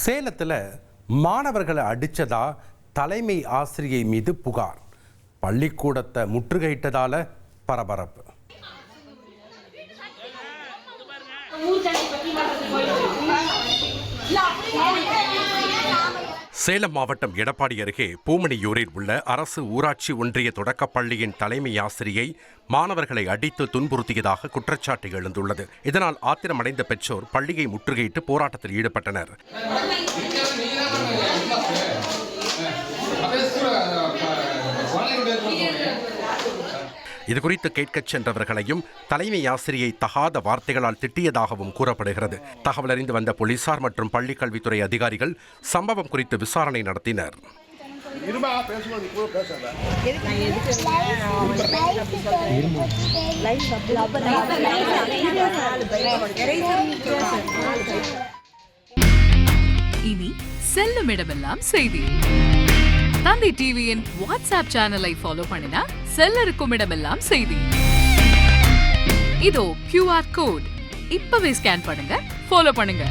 சேலத்தில் மாணவர்களை அடித்ததா தலைமை ஆசிரியை மீது புகார். பள்ளிக்கூடத்தை முற்றுகையிட்டதால பரபரப்பு. சேலம் மாவட்டம் எடப்பாடி அருகே பூமணியூரில் உள்ள அரசு ஊராட்சி ஒன்றிய தொடக்கப் பள்ளியின் தலைமை ஆசிரியை மாணவர்களை அடித்து துன்புறுத்தியதாக குற்றச்சாட்டு எழுந்துள்ளது. இதனால் ஆத்திரமடைந்த பெற்றோர் பள்ளியை முற்றுகையிட்டு போராட்டத்தில் ஈடுபட்டனர். இதுகுறித்து கேட்கச் சென்றவர்களையும் தலைமை ஆசிரியை தகாத வார்த்தைகளால் திட்டியதாகவும் கூறப்படுகிறது. தகவல் அறிந்து வந்த போலீசார் மற்றும் பள்ளிக் கல்வித்துறை அதிகாரிகள் சம்பவம் குறித்து விசாரணை நடத்தினர். இனி செல்லும் இடமெல்லாம் செய்தி. தந்தி டிவியின் வாட்ஸ்அப் சேனலை ஃபாலோ பண்ணினா செல்ல இருக்கும் இடமெல்லாம் செய்தி. இதோ QR கோட் இப்பவே ஸ்கேன் பண்ணுங்க, ஃபாலோ பண்ணுங்க.